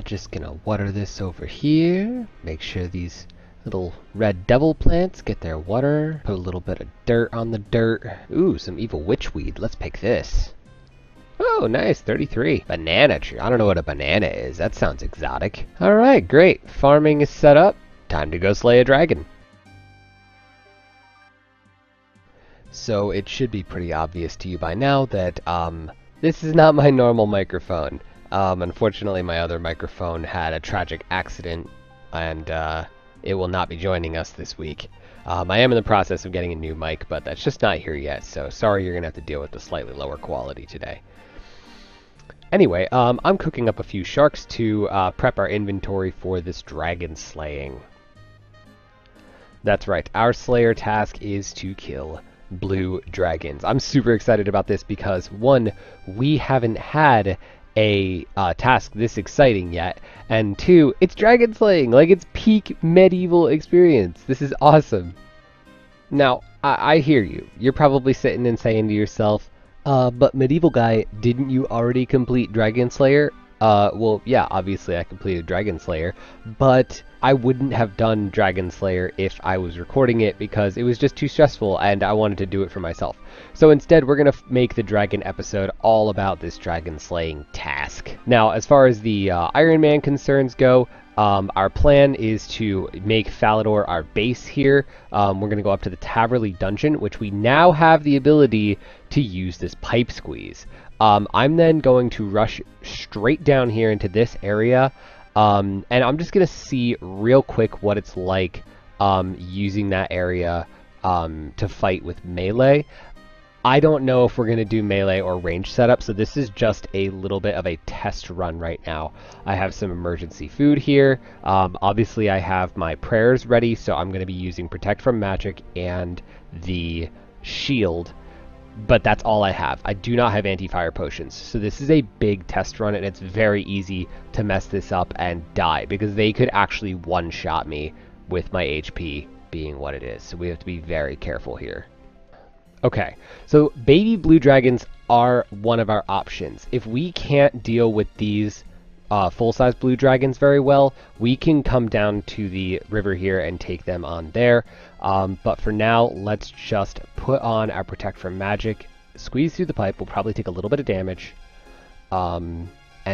Just gonna water this over here. Make sure these little red devil plants get their water. Put a little bit of dirt on the dirt. Ooh, some evil witchweed. Let's pick this. Oh, nice, 33. Banana tree. I don't know what a banana is. That sounds exotic. Alright, great. Farming is set up. Time to go slay a dragon. So it should be pretty obvious to you by now that this is not my normal microphone. Unfortunately, my other microphone had a tragic accident, and it will not be joining us this week. I am in the process of getting a new mic, but that's just not here yet, so sorry you're going to have to deal with the slightly lower quality today. Anyway, I'm cooking up a few sharks to prep our inventory for this dragon slaying. That's right, our slayer task is to kill blue dragons. I'm super excited about this because, one, we haven't had a task this exciting yet, and two, it's dragon slaying. Like, it's peak medieval experience. This is awesome. Now, I hear you. You're probably sitting and saying to yourself, but medieval guy, didn't you already complete Dragon Slayer? Well, yeah, obviously I completed Dragon Slayer, but I wouldn't have done Dragon Slayer if I was recording it because it was just too stressful and I wanted to do it for myself. So instead, we're going to make the dragon episode all about this dragon slaying task. Now, as far as the Ironman concerns go, our plan is to make Falador our base here. We're going to go up to the Taverley dungeon, which we now have the ability to use this pipe squeeze. I'm then going to rush straight down here into this area, and I'm just going to see real quick what it's like using that area to fight with melee. I don't know if we're going to do melee or range setup, so this is just a little bit of a test run right now. I have some emergency food here. Obviously, I have my prayers ready, so I'm going to be using Protect from Magic and the shield, but that's all I have. I do not have anti-fire potions, so this is a big test run, and it's very easy to mess this up and die, because they could actually one-shot me with my HP being what it is, so we have to be very careful here. Okay, so baby blue dragons are one of our options. If we can't deal with these full-size blue dragons very well, we can come down to the river here and take them on there. But for now, let's just put on our Protect from Magic, squeeze through the pipe. We'll probably take a little bit of damage, and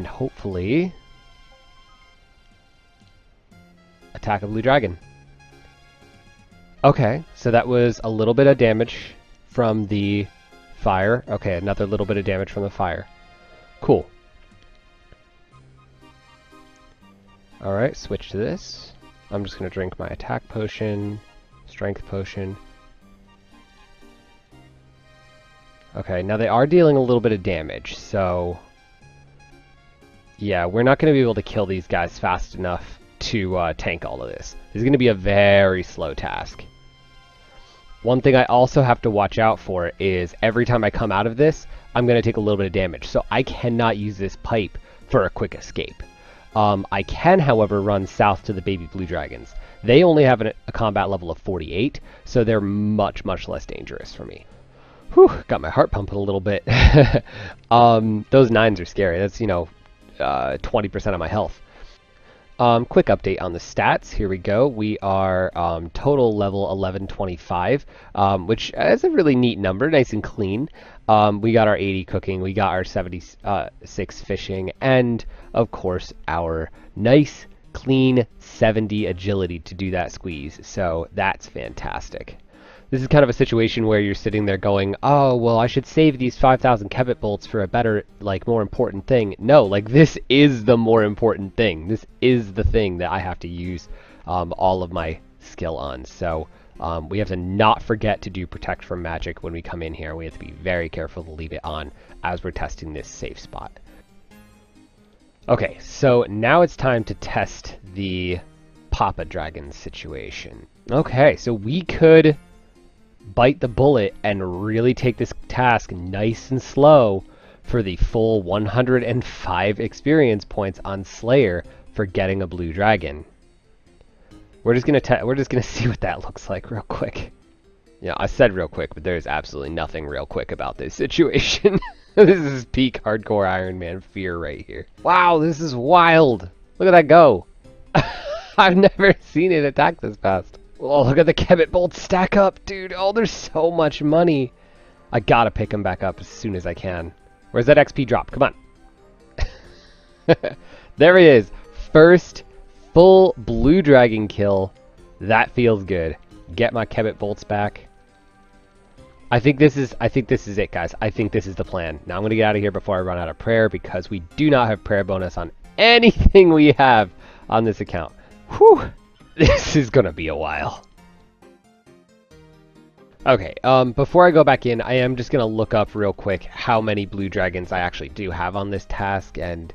hopefully attack a blue dragon. Okay, so that was a little bit of damage from the fire. Okay, another little bit of damage from the fire. Cool. Alright, switch to this. I'm just going to drink my attack potion, strength potion. Okay, now they are dealing a little bit of damage, so yeah, we're not going to be able to kill these guys fast enough to tank all of this. This is going to be a very slow task. One thing I also have to watch out for is every time I come out of this, I'm going to take a little bit of damage. So I cannot use this pipe for a quick escape. I can, however, run south to the baby blue dragons. They only have a combat level of 48, so they're much, much less dangerous for me. Whew, got my heart pumping a little bit. Those 9s are scary. That's, 20% of my health. Quick update on the stats. Here we go. We are total level 1125, which is a really neat number, nice and clean. We got our 80 cooking, we got our 76 fishing, and of course our nice, clean 70 agility to do that squeeze. So that's fantastic. This is kind of a situation where you're sitting there going, oh, well, I should save these 5,000 Kemet bolts for a better, more important thing. No, this is the more important thing. This is the thing that I have to use all of my skill on. So we have to not forget to do Protect from Magic when we come in here. We have to be very careful to leave it on as we're testing this safe spot. Okay, so now it's time to test the Papa Dragon situation. Okay, so we could bite the bullet and really take this task nice and slow for the full 105 experience points on Slayer for getting a blue dragon. We're just gonna see what that looks like real quick. Yeah, I said real quick, but there's absolutely nothing real quick about this situation. This is peak hardcore Iron Man fear right here. Wow, this is wild. Look at that go. I've never seen it attack this fast. Oh, look at the Kemet bolts stack up, dude. Oh, there's so much money. I gotta pick him back up as soon as I can. Where's that XP drop? Come on. There he is. First full blue dragon kill. That feels good. Get my Kemet bolts back. I think this is it, guys. I think this is the plan. Now I'm gonna get out of here before I run out of prayer because we do not have prayer bonus on anything we have on this account. Whew. This is gonna be a while. Okay, before I go back in, I am just gonna look up real quick how many blue dragons I actually do have on this task, and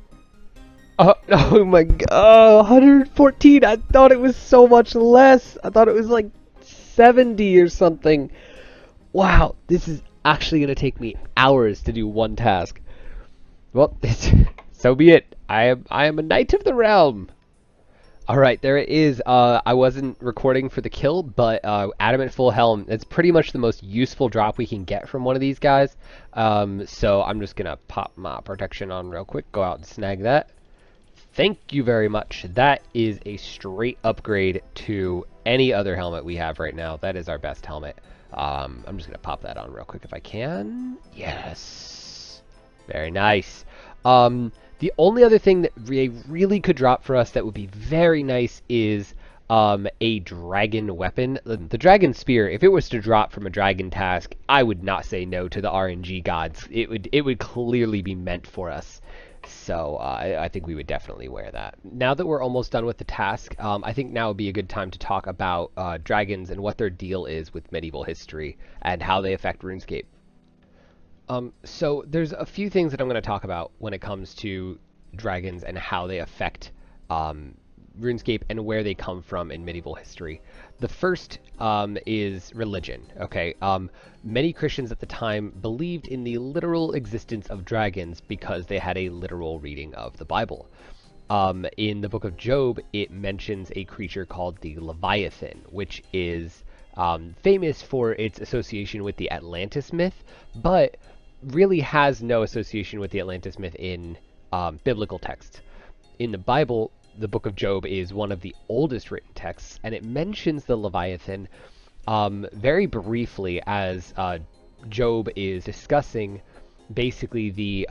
oh my god, 114! I thought it was so much less! I thought it was like 70 or something. Wow, this is actually gonna take me hours to do one task. Well, so be it. I am a knight of the realm. Alright, there it is. I wasn't recording for the kill, but Adamant Full Helm, it's pretty much the most useful drop we can get from one of these guys. So I'm just going to pop my protection on real quick, go out and snag that. Thank you very much. That is a straight upgrade to any other helmet we have right now. That is our best helmet. I'm just going to pop that on real quick if I can. Yes. Very nice. The only other thing that they really could drop for us that would be very nice is a dragon weapon. The dragon spear, if it was to drop from a dragon task, I would not say no to the RNG gods. It would clearly be meant for us. So I think we would definitely wear that. Now that we're almost done with the task, I think now would be a good time to talk about dragons and what their deal is with medieval history and how they affect RuneScape. So there's a few things that I'm going to talk about when it comes to dragons and how they affect RuneScape and where they come from in medieval history. The first is religion. Okay, many Christians at the time believed in the literal existence of dragons because they had a literal reading of the Bible. In the book of Job, it mentions a creature called the Leviathan, which is famous for its association with the Atlantis myth, but really has no association with the Atlantis myth in biblical texts. In the Bible, the book of Job is one of the oldest written texts, and it mentions the Leviathan very briefly as Job is discussing basically the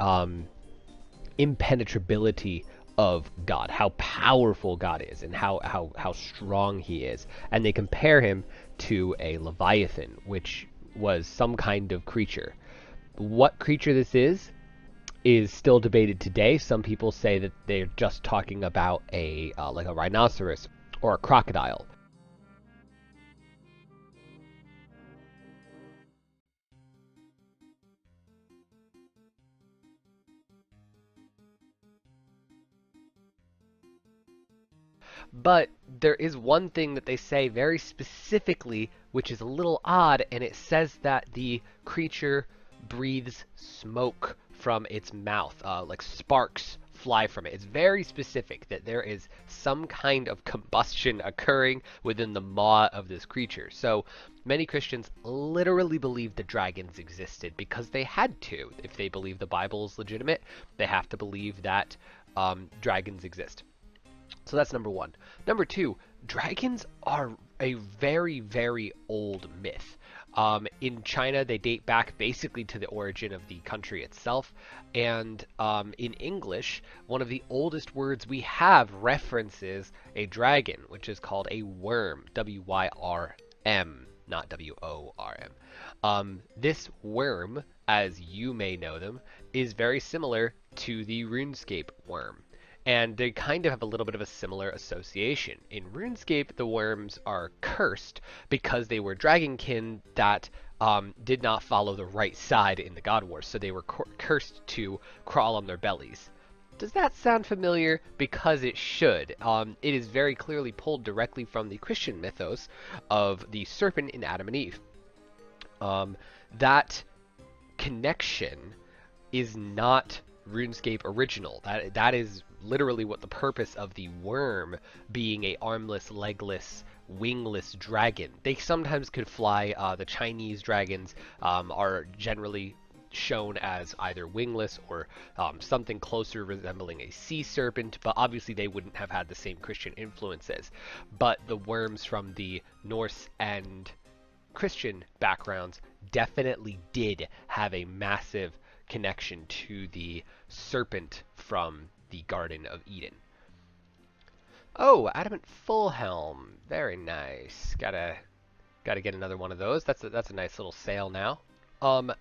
impenetrability of God, how powerful God is, and how strong he is. And they compare him to a Leviathan, which was some kind of creature. What creature this is still debated today. Some people say that they're just talking about a like a rhinoceros or a crocodile. But there is one thing that they say very specifically, which is a little odd, and it says that the creature breathes smoke from its mouth, like sparks fly from it. It's very specific that there is some kind of combustion occurring within the maw of this creature. So many Christians literally believe the dragons existed because they had to. If they believe the Bible is legitimate, they have to believe that dragons exist. So that's number one. Number two, dragons are a very, very old myth. In China, they date back basically to the origin of the country itself. And in English, one of the oldest words we have references a dragon, which is called a worm, W-Y-R-M, not W-O-R-M. This worm, as you may know them, is very similar to the RuneScape worm. And they kind of have a little bit of a similar association. In RuneScape, the worms are cursed because they were dragonkin that did not follow the right side in the God Wars, so they were cursed to crawl on their bellies. Does that sound familiar? Because it should. It is very clearly pulled directly from the Christian mythos of the serpent in Adam and Eve. That connection is not RuneScape original. That is literally what the purpose of the worm being a armless, legless, wingless dragon. They sometimes could fly. The Chinese dragons are generally shown as either wingless or something closer resembling a sea serpent, but obviously they wouldn't have had the same Christian influences. But the worms from the Norse and Christian backgrounds definitely did have a massive connection to the serpent from the Garden of Eden. Oh, adamant full helm, very nice. Gotta get another one of those. That's a nice little sail now.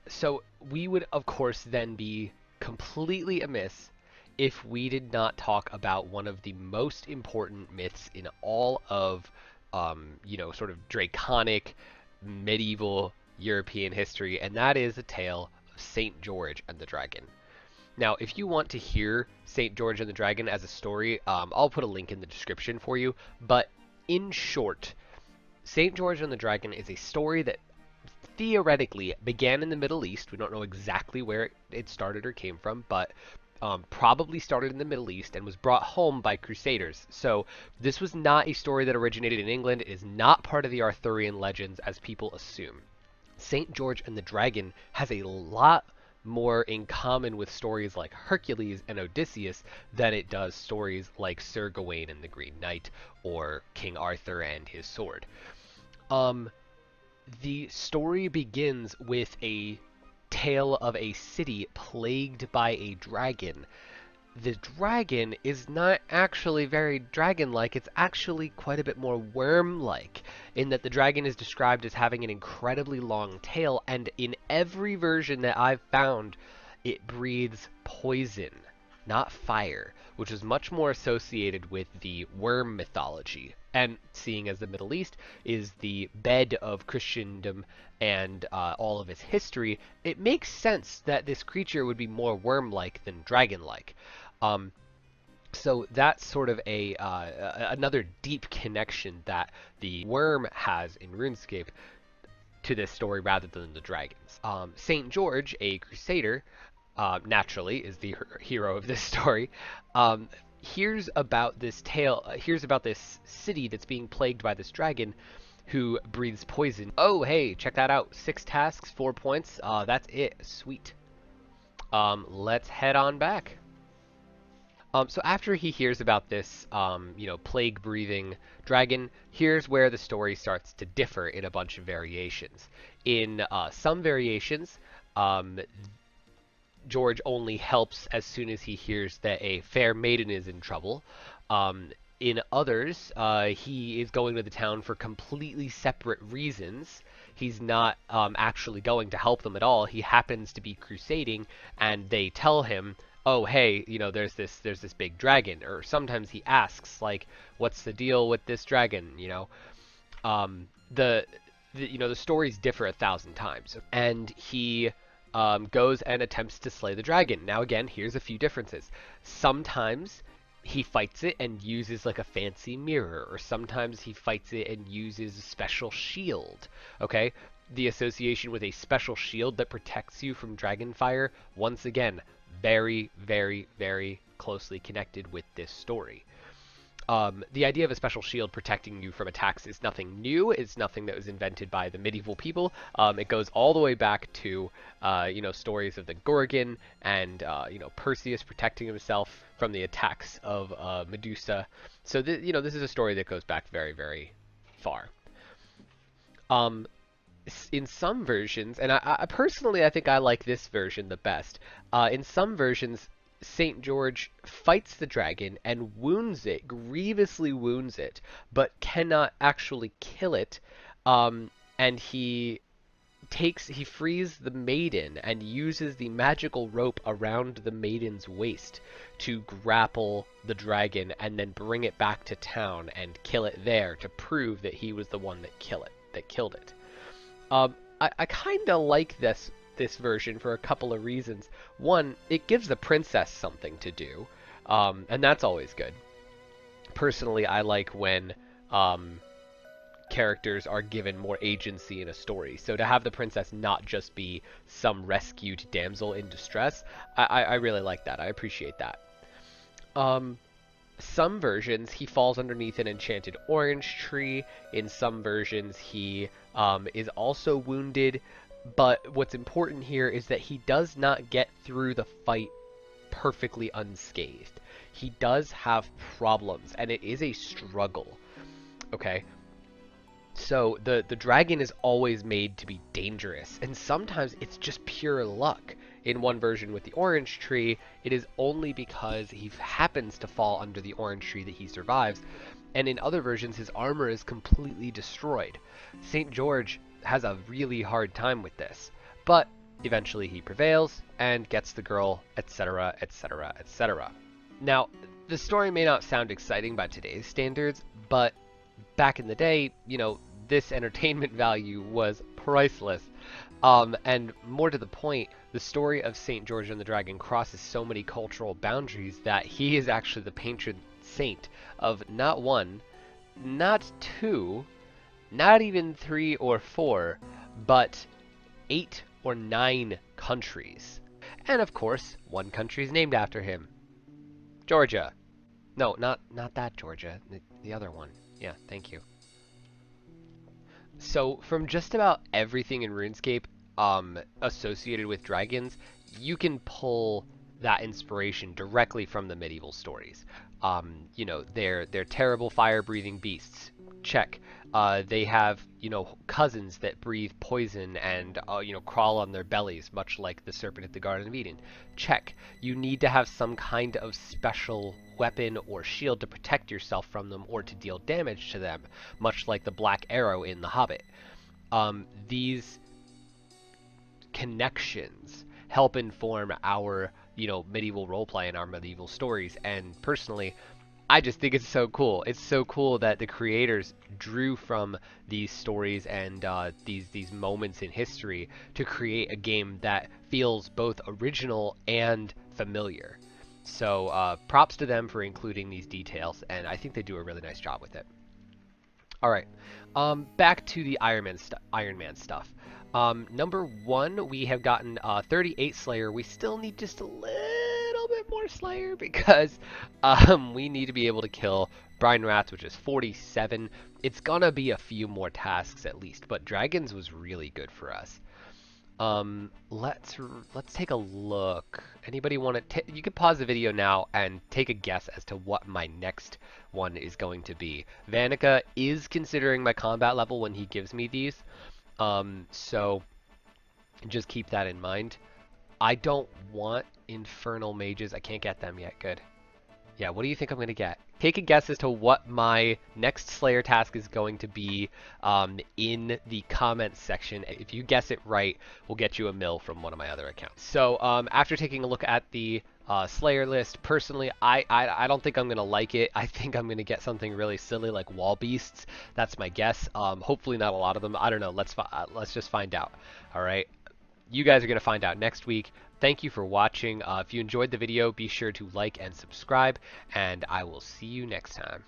So we would of course then be completely amiss if we did not talk about one of the most important myths in all of sort of draconic medieval European history, and that is the tale of Saint George and the Dragon. Now, if you want to hear St. George and the Dragon as a story, I'll put a link in the description for you. But in short, St. George and the Dragon is a story that theoretically began in the Middle East. We don't know exactly where it started or came from, but probably started in the Middle East and was brought home by Crusaders. So this was not a story that originated in England. It is not part of the Arthurian legends as people assume. St. George and the Dragon has a lot more in common with stories like Hercules and Odysseus than it does stories like Sir Gawain and the Green Knight or King Arthur and his sword. The story begins with a tale of a city plagued by a dragon. The dragon is not actually very dragon-like, it's actually quite a bit more worm-like, in that the dragon is described as having an incredibly long tail, and in every version that I've found, it breathes poison, not fire, which is much more associated with the worm mythology. And seeing as the Middle East is the bed of Christendom and all of its history, it makes sense that this creature would be more worm-like than dragon-like. So that's sort of another deep connection that the worm has in Runescape to this story rather than the dragons. Saint George, a crusader, naturally is the hero of this story. Hears about this city that's being plagued by this dragon who breathes poison. Oh, hey, check that out. 6 tasks, 4 points. That's it. Sweet. Let's head on back. So after he hears about this, plague-breathing dragon, here's where the story starts to differ in a bunch of variations. In some variations, George only helps as soon as he hears that a fair maiden is in trouble. In others, he is going to the town for completely separate reasons. He's not actually going to help them at all. He happens to be crusading, and they tell him, "Oh, hey, there's this big dragon." Or sometimes he asks, like, "What's the deal with this dragon?" The stories differ 1,000 times, and he goes and attempts to slay the dragon. Now again, here's a few differences. Sometimes he fights it and uses like a fancy mirror, or sometimes he fights it and uses a special shield. Okay? The association with a special shield that protects you from dragon fire, once again, very, very, very closely connected with this story. The idea of a special shield protecting you from attacks is nothing new. It's nothing that was invented by the medieval people. It goes all the way back to, stories of the Gorgon and, Perseus protecting himself from the attacks of Medusa. So, this is a story that goes back very, very far. In some versions, and I personally, I think I like this version the best. In some versions, Saint George fights the dragon and wounds it, grievously wounds it, but cannot actually kill it. And he frees the maiden and uses the magical rope around the maiden's waist to grapple the dragon and then bring it back to town and kill it there to prove that he was the one that killed it. I kind of like this version for a couple of reasons. One, it gives the princess something to do, and that's always good. Personally, I like when characters are given more agency in a story. So to have the princess not just be some rescued damsel in distress, I really like that. I appreciate that. Some versions, he falls underneath an enchanted orange tree. In some versions, he is also wounded. But what's important here is that he does not get through the fight perfectly unscathed. He does have problems, and it is a struggle. Okay? So the dragon is always made to be dangerous, and sometimes it's just pure luck. In one version with the orange tree, it is only because he happens to fall under the orange tree that he survives, and in other versions his armor is completely destroyed. St. George has a really hard time with this, but eventually he prevails and gets the girl, etc., etc., etc. Now, the story may not sound exciting by today's standards, but back in the day, this entertainment value was priceless. And more to the point, the story of St. George and the Dragon crosses so many cultural boundaries that he is actually the patron saint of not one, not two, not even three or four, but 8 or 9 countries. And of course, one country is named after him. Georgia. No, not that Georgia. The other one. Yeah, thank you. So from just about everything in RuneScape associated with dragons, you can pull that inspiration directly from the medieval stories. They're terrible fire-breathing beasts. Check. They have cousins that breathe poison and crawl on their bellies, much like the serpent at the Garden of Eden. Check. You need to have some kind of special weapon or shield to protect yourself from them or to deal damage to them, much like the black arrow in The Hobbit. These connections help inform our medieval roleplay and our medieval stories, and personally I just think it's so cool. It's so cool that the creators drew from these stories and these moments in history to create a game that feels both original and familiar. So props to them for including these details, and I think they do a really nice job with it. All right, back to the Ironman stuff. Number one, we have gotten 38 Slayer. We still need just a little bit more Slayer because we need to be able to kill Brine Rats, which is 47. It's gonna be a few more tasks at least, but Dragons was really good for us. Let's take a look. Anybody want to? You can pause the video now and take a guess as to what my next one is going to be. Vanica is considering my combat level when he gives me these, so just keep that in mind. I don't want Infernal Mages. I can't get them yet. Good. Yeah, what do you think I'm going to get? Take a guess as to what my next Slayer task is going to be in the comments section. If you guess it right, we'll get you a mill from one of my other accounts. So after taking a look at the Slayer list, personally, I don't think I'm going to like it. I think I'm going to get something really silly like Wall Beasts. That's my guess. Hopefully not a lot of them. I don't know. Let's just find out. All right. You guys are going to find out next week. Thank you for watching. If you enjoyed the video, be sure to like and subscribe, and I will see you next time.